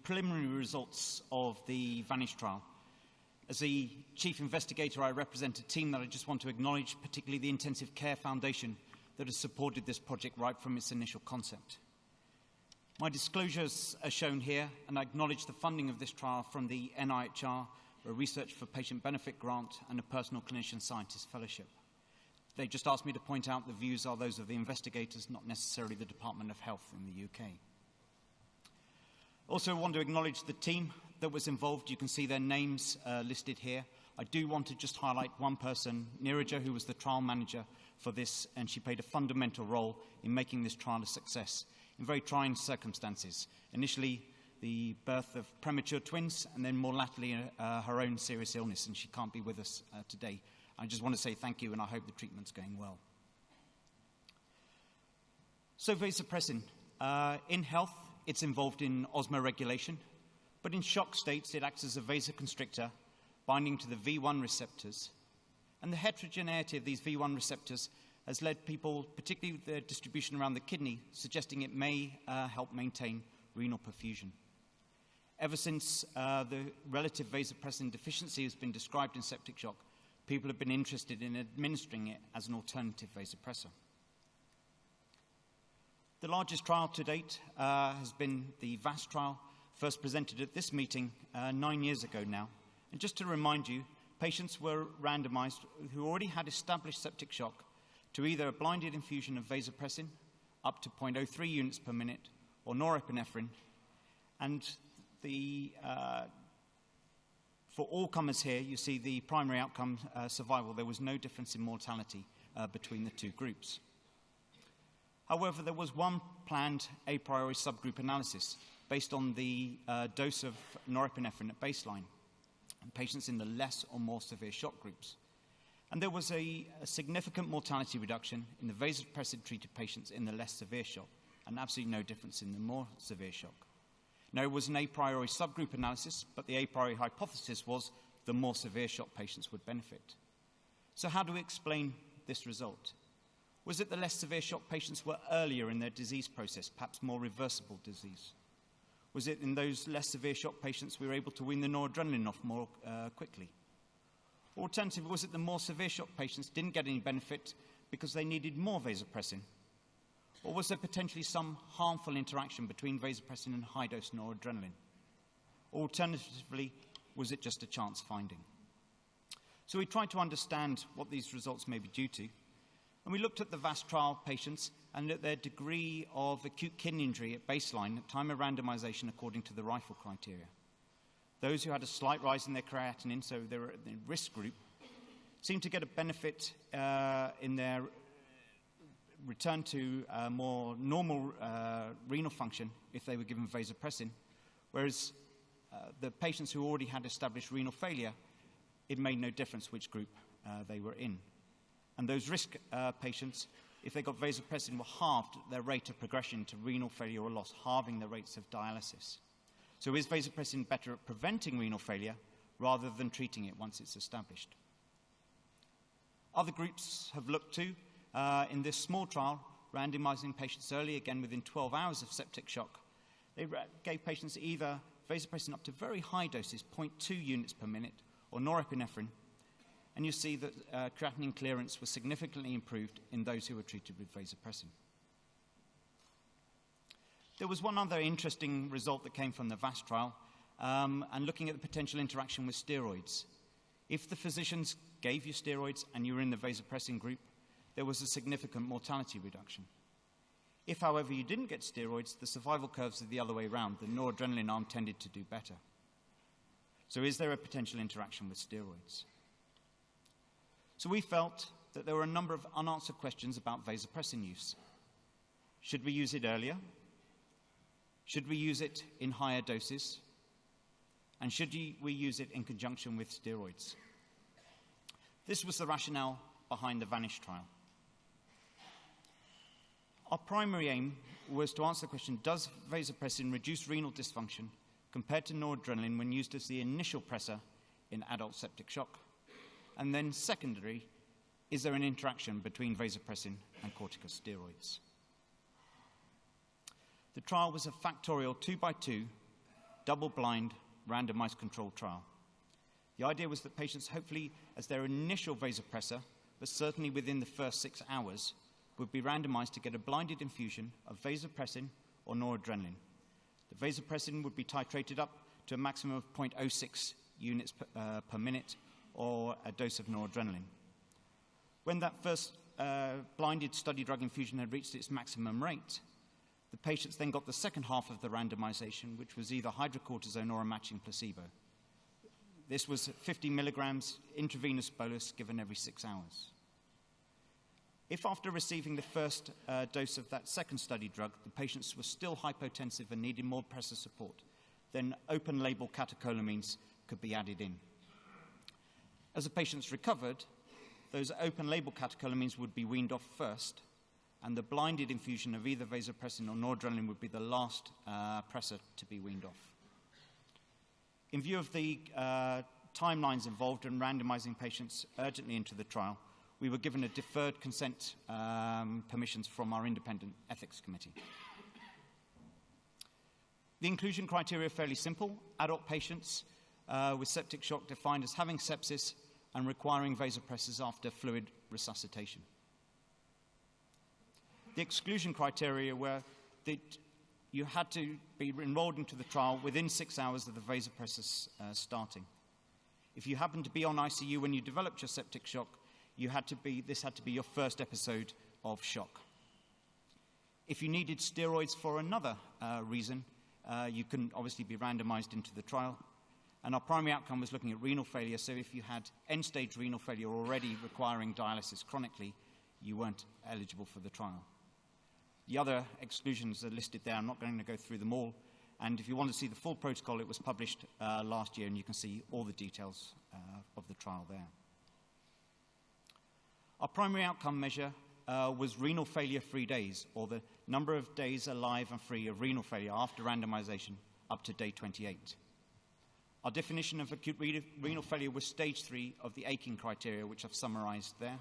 preliminary results of the VANISH trial. As the chief investigator, I represent a team that I just want to acknowledge, particularly the Intensive Care Foundation that has supported this project right from its initial concept. My disclosures are shown here, and I acknowledge the funding of this trial from the NIHR, a Research for Patient Benefit grant, and a Personal Clinician Scientist Fellowship. They just asked me to point out the views are those of the investigators, not necessarily the Department of Health in the UK. Also want to acknowledge the team that was involved. You can see their names listed here. I do want to just highlight one person, Neeraja, who was the trial manager for this, and she played a fundamental role in making this trial a success in very trying circumstances. Initially, the birth of premature twins, and then more latterly, her own serious illness, and she can't be with us today. I just want to say thank you, and I hope the treatment's going well. So vasopressin, in health, it's involved in osmoregulation, but in shock states, it acts as a vasoconstrictor, binding to the V1 receptors. And the heterogeneity of these V1 receptors has led people, particularly their distribution around the kidney, suggesting it may help maintain renal perfusion. Ever since the relative vasopressin deficiency has been described in septic shock, people have been interested in administering it as an alternative vasopressor. The largest trial to date has been the VAS trial, first presented at this meeting 9 years ago now. And just to remind you, patients were randomized who already had established septic shock to either a blinded infusion of vasopressin up to 0.03 units per minute or norepinephrine. And for all comers here, you see the primary outcome, survival. There was no difference in mortality between the two groups. However, there was one planned a priori subgroup analysis based on the dose of norepinephrine at baseline in patients in the less or more severe shock groups. And there was a significant mortality reduction in the vasopressin-treated patients in the less severe shock, and absolutely no difference in the more severe shock. Now, it was an a priori subgroup analysis, but the a priori hypothesis was the more severe shock patients would benefit. So how do we explain this result? Was it the less severe shock patients were earlier in their disease process, perhaps more reversible disease? Was it in those less severe shock patients we were able to wean the noradrenaline off more quickly? Or alternatively, was it the more severe shock patients didn't get any benefit because they needed more vasopressin? Or was there potentially some harmful interaction between vasopressin and high-dose noradrenaline? Or alternatively, was it just a chance finding? So we tried to understand what these results may be due to, and we looked at the VAS trial patients and at their degree of acute kidney injury at baseline at time of randomization according to the rifle criteria. Those who had a slight rise in their creatinine, so they were in the risk group, seemed to get a benefit in their return to more normal renal function if they were given vasopressin, whereas the patients who already had established renal failure, it made no difference which group they were in. And those risk patients, if they got vasopressin, were halved their rate of progression to renal failure or loss, halving the rates of dialysis. So is vasopressin better at preventing renal failure rather than treating it once it's established? Other groups have looked to, in this small trial, randomizing patients early, again within 12 hours of septic shock. They gave patients either vasopressin up to very high doses, 0.2 units per minute, or norepinephrine, and you see that creatinine clearance was significantly improved in those who were treated with vasopressin. There was one other interesting result that came from the VAS trial, and looking at the potential interaction with steroids. If the physicians gave you steroids and you were in the vasopressin group, there was a significant mortality reduction. If, however, you didn't get steroids, the survival curves are the other way around. The noradrenaline arm tended to do better. So is there a potential interaction with steroids? So we felt that there were a number of unanswered questions about vasopressin use. Should we use it earlier? Should we use it in higher doses? And should we use it in conjunction with steroids? This was the rationale behind the VANISH trial. Our primary aim was to answer the question, does vasopressin reduce renal dysfunction compared to noradrenaline when used as the initial pressor in adult septic shock? And then secondary, is there an interaction between vasopressin and corticosteroids? The trial was a factorial 2x2 double-blind, randomized controlled trial. The idea was that patients, hopefully as their initial vasopressor, but certainly within the first 6 hours, would be randomized to get a blinded infusion of vasopressin or noradrenaline. The vasopressin would be titrated up to a maximum of 0.06 units per minute, or a dose of noradrenaline. When that first blinded study drug infusion had reached its maximum rate, the patients then got the second half of the randomization, which was either hydrocortisone or a matching placebo. This was 50 milligrams intravenous bolus given every 6 hours. If after receiving the first dose of that second study drug, the patients were still hypotensive and needed more pressor support, then open-label catecholamines could be added in. As the patients recovered, those open-label catecholamines would be weaned off first, and the blinded infusion of either vasopressin or noradrenaline would be the last pressor to be weaned off. In view of the timelines involved in randomizing patients urgently into the trial, we were given a deferred consent permissions from our independent ethics committee. The inclusion criteria are fairly simple. Adult patients with septic shock defined as having sepsis and requiring vasopressors after fluid resuscitation. The exclusion criteria were that you had to be enrolled into the trial within 6 hours of the vasopressors starting. If you happened to be on ICU when you developed your septic shock, this had to be your first episode of shock. If you needed steroids for another reason, you couldn't obviously be randomized into the trial. And our primary outcome was looking at renal failure, so if you had end-stage renal failure already requiring dialysis chronically, you weren't eligible for the trial. The other exclusions are listed there. I'm not going to go through them all. And if you want to see the full protocol, it was published last year, and you can see all the details of the trial there. Our primary outcome measure was renal failure-free days, or the number of days alive and free of renal failure after randomization up to day 28. Our definition of acute renal failure was stage 3 of the Aiken criteria, which I've summarized there.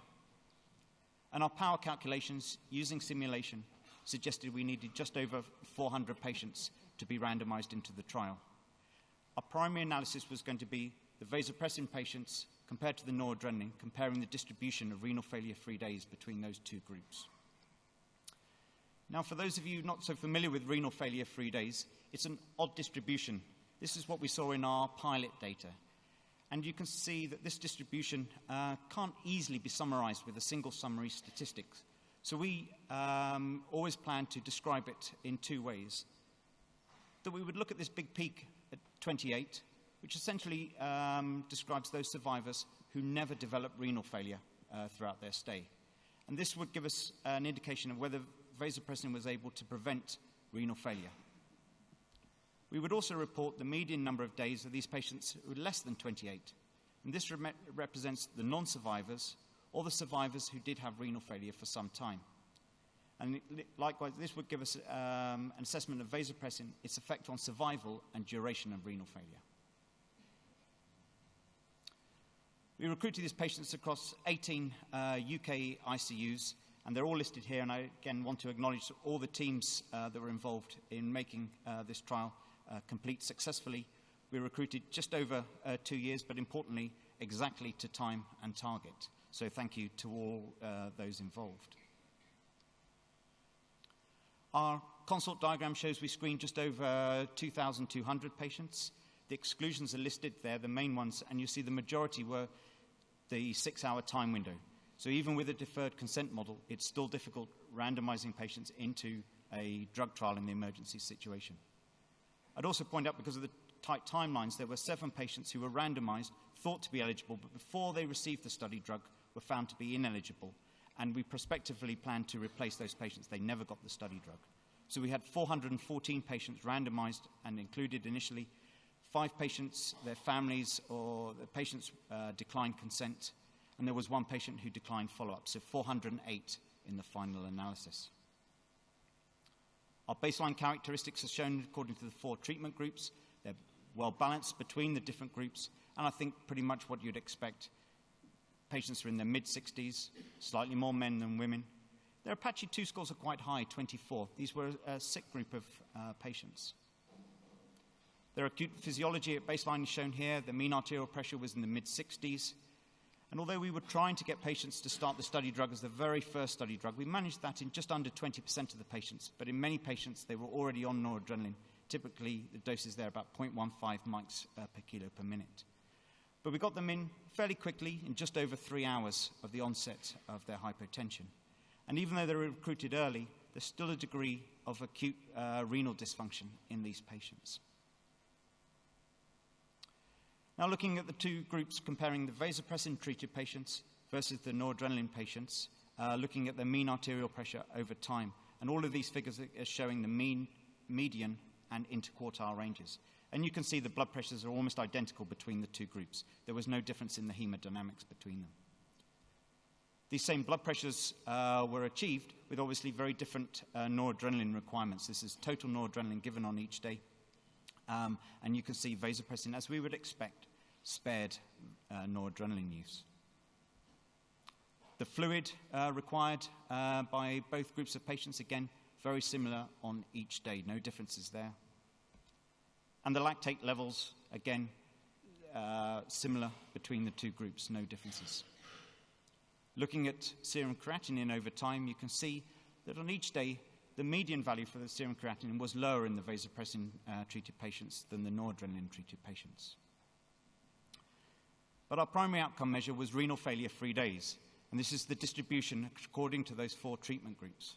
And our power calculations using simulation suggested we needed just over 400 patients to be randomized into the trial. Our primary analysis was going to be the vasopressin patients compared to the noradrenaline, comparing the distribution of renal failure-free days between those two groups. Now, for those of you not so familiar with renal failure-free days, it's an odd distribution. This is what we saw in our pilot data. And you can see that this distribution can't easily be summarized with a single summary statistic. So we always plan to describe it in two ways. That we would look at this big peak at 28, which essentially describes those survivors who never developed renal failure throughout their stay. And this would give us an indication of whether vasopressin was able to prevent renal failure. We would also report the median number of days of these patients who were less than 28. And this represents the non-survivors or the survivors who did have renal failure for some time. And likewise, this would give us an assessment of vasopressin, its effect on survival and duration of renal failure. We recruited these patients across 18 UK ICUs, and they're all listed here, and I again want to acknowledge all the teams that were involved in making this trial complete successfully. We recruited just over 2 years, but importantly, exactly to time and target. So thank you to all those involved. Our consult diagram shows we screened just over 2,200 patients. The exclusions are listed there, the main ones, and you see the majority were the 6-hour time window. So even with a deferred consent model, it's still difficult randomizing patients into a drug trial in the emergency situation. I'd also point out, because of the tight timelines, there were 7 patients who were randomized, thought to be eligible, but before they received the study drug, were found to be ineligible. And we prospectively planned to replace those patients. They never got the study drug. So we had 414 patients randomized and included initially. 5 patients, their families or the patients declined consent, and there was 1 patient who declined follow-up, so 408 in the final analysis. Our baseline characteristics are shown according to the 4 treatment groups. They're well balanced between the different groups, and I think pretty much what you'd expect. Patients are in their mid-60s, slightly more men than women. Their Apache 2 scores are quite high, 24. These were a sick group of patients. Their acute physiology at baseline is shown here. The mean arterial pressure was in the mid-60s. And although we were trying to get patients to start the study drug as the very first study drug, we managed that in just under 20% of the patients. But in many patients, they were already on noradrenaline. Typically, the doses there are about 0.15 mics per kilo per minute. But we got them in fairly quickly, in just over 3 hours of the onset of their hypotension. And even though they were recruited early, there's still a degree of acute renal dysfunction in these patients. Now, looking at the two groups, comparing the vasopressin-treated patients versus the noradrenaline patients, looking at the mean arterial pressure over time. And all of these figures are showing the mean, median, and interquartile ranges. And you can see the blood pressures are almost identical between the two groups. There was no difference in the hemodynamics between them. These same blood pressures were achieved with obviously very different noradrenaline requirements. This is total noradrenaline given on each day. And you can see vasopressin, as we would expect, spared noradrenaline use. The fluid required by both groups of patients, again, very similar on each day, no differences there. And the lactate levels, again, similar between the two groups, no differences. Looking at serum creatinine over time, you can see that on each day, the median value for the serum creatinine was lower in the vasopressin-treated patients than the noradrenaline-treated patients. But our primary outcome measure was renal failure-free days, and this is the distribution according to those 4 treatment groups.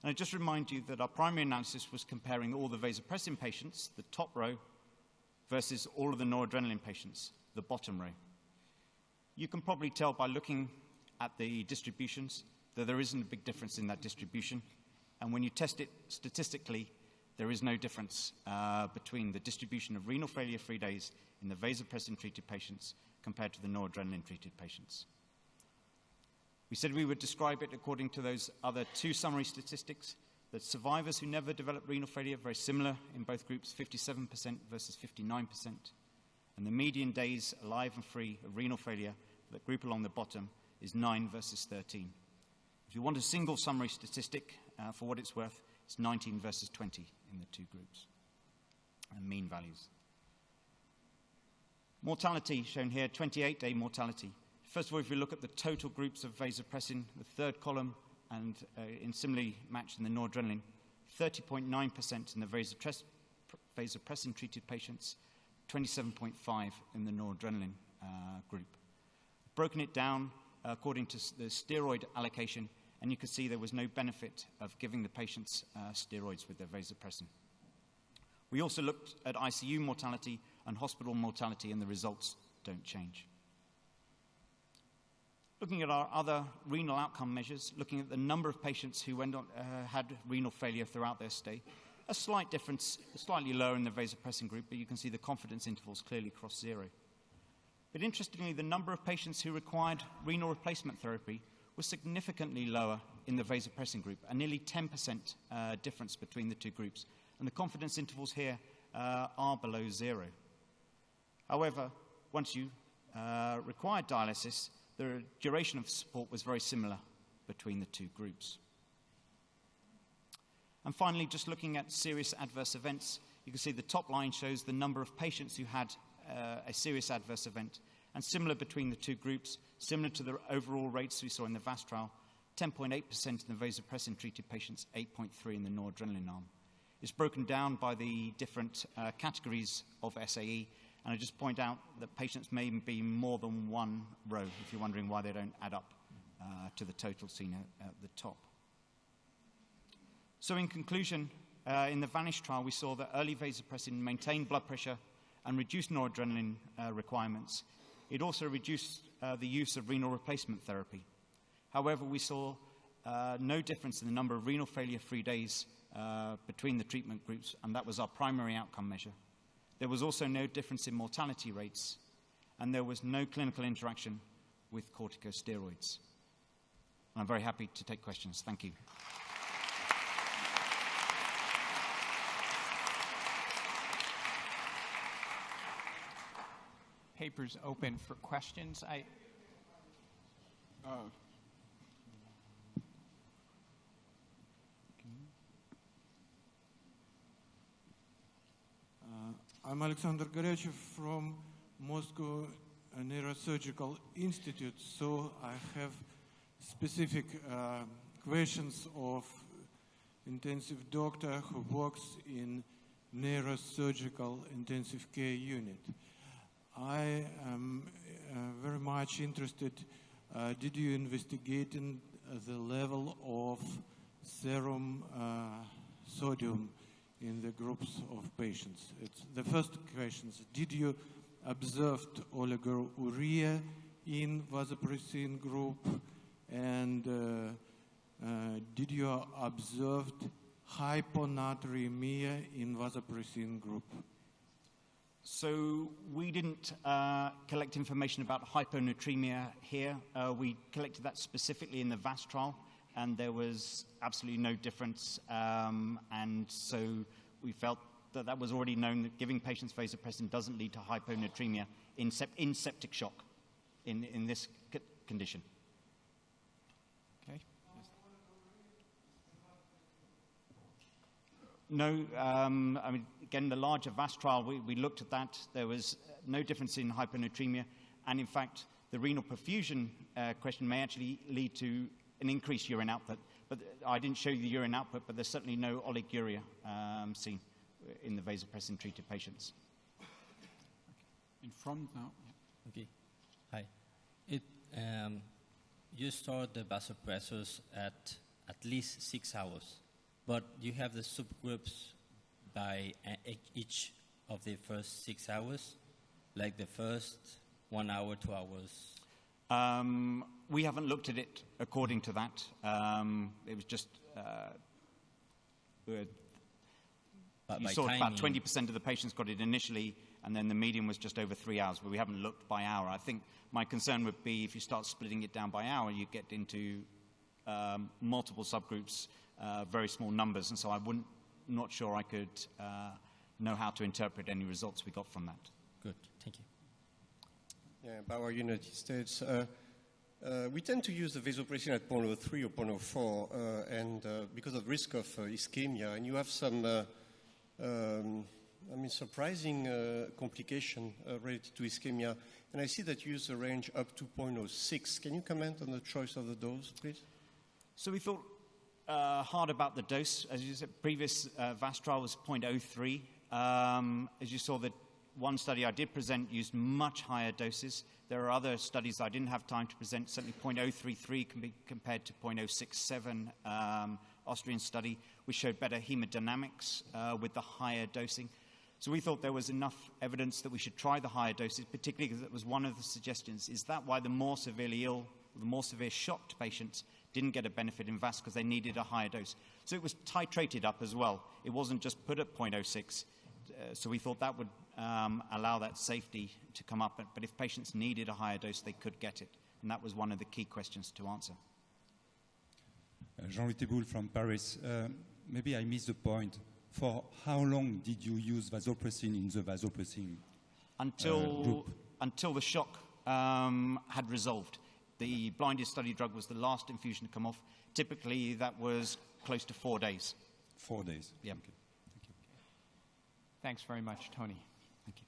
And I just remind you that our primary analysis was comparing all the vasopressin patients, the top row, versus all of the noradrenaline patients, the bottom row. You can probably tell by looking at the distributions that there isn't a big difference in that distribution. And when you test it statistically, there is no difference between the distribution of renal failure-free days in the vasopressin-treated patients compared to the noradrenaline-treated patients. We said we would describe it according to those other 2 summary statistics, that survivors who never developed renal failure, very similar in both groups, 57% versus 59%. And the median days alive and free of renal failure for that group along the bottom is 9 versus 13. If you want a single summary statistic, for what it's worth, it's 19 versus 20 in the 2 groups, and mean values. Mortality shown here, 28-day mortality. First of all, if we look at the total groups of vasopressin, the third column, and in similarly matched in the noradrenaline, 30.9% in the vasopressin-treated patients, 27.5% in the noradrenaline group. Broken it down according to the steroid allocation, and you can see there was no benefit of giving the patients steroids with their vasopressin. We also looked at ICU mortality and hospital mortality, and the results don't change. Looking at our other renal outcome measures, looking at the number of patients who had renal failure throughout their stay, a slight difference, slightly lower in the vasopressin group, but you can see the confidence intervals clearly cross 0. But interestingly, the number of patients who required renal replacement therapy was significantly lower in the vasopressin group, a nearly 10% difference between the 2 groups. And the confidence intervals here are below 0. However, once you required dialysis, the duration of support was very similar between the 2 groups. And finally, just looking at serious adverse events, you can see the top line shows the number of patients who had a serious adverse event, and similar between the 2 groups, similar to the overall rates we saw in the VAS trial, 10.8% in the vasopressin-treated patients, 8.3% in the noradrenaline arm. It's broken down by the different categories of SAE, and I just point out that patients may be more than 1 row, if you're wondering why they don't add up to the total seen at the top. So in conclusion, in the VANISH trial, we saw that early vasopressin maintained blood pressure and reduced noradrenaline requirements. It also reduced the use of renal replacement therapy. However, we saw no difference in the number of renal failure-free days between the treatment groups, and that was our primary outcome measure. There was also no difference in mortality rates, and there was no clinical interaction with corticosteroids. I'm very happy to take questions. Thank you. Paper's open for questions. I'm Alexander Gorechev from Moscow Neurosurgical Institute, so I have specific questions of intensive doctor who works in neurosurgical intensive care unit. I am very much interested, did you investigate the level of serum sodium in the groups of patients? It's the first question. Did you observe oliguria in vasopressin group, and did you observe hyponatremia in vasopressin group? So we didn't collect information about hyponatremia here. We collected that specifically in the VAS trial, and there was absolutely no difference. And so we felt that that was already known, that giving patients vasopressin doesn't lead to hyponatremia in septic shock in this condition. Okay. No, I mean, again, the larger VAS trial, we looked at that. There was no difference in hyponatremia. And in fact, the renal perfusion question may actually lead to an increased urine output. But I didn't show you the urine output, but there's certainly no oliguria seen in the vasopressin-treated patients. In front now. Okay. Hi. You start the vasopressors at least 6 hours, but you have the subgroups by each of the first 6 hours, like the first 1 hour, 2 hours? We haven't looked at it according to that. It was just you saw about 20% of the patients got it initially, and then the median was just over 3 hours, but we haven't looked by hour. I think my concern would be if you start splitting it down by hour, you get into multiple subgroups, very small numbers, and so not sure I could know how to interpret any results we got from that. Good, thank you. Yeah, Bauer, United States. We tend to use the vasopressin at 0.03 or 0.04, and because of risk of ischemia, and you have some surprising complication related to ischemia, and I see that you use a range up to 0.06. Can you comment on the choice of the dose, please? So we thought hard about the dose. As you said, previous VAS trial was 0.03. As you saw, that one study I did present used much higher doses. There are other studies I didn't have time to present. Certainly 0.033 can be compared to 0.067 Austrian study, which showed better hemodynamics with the higher dosing. So we thought there was enough evidence that we should try the higher doses, particularly because it was one of the suggestions. Is that why the more severely ill, the more severe shocked patients didn't get a benefit in VAS because they needed a higher dose? So it was titrated up as well. It wasn't just put at 0.06. So we thought that would allow that safety to come up. But if patients needed a higher dose, they could get it. And that was one of the key questions to answer. Jean-Louis Teboul from Paris. Maybe I missed the point. For how long did you use vasopressin in the vasopressin group? Until the shock had resolved. The blinded study drug was the last infusion to come off. Typically, that was close to 4 days. 4 days. Yeah. Okay. Thank you. Thanks very much, Tony.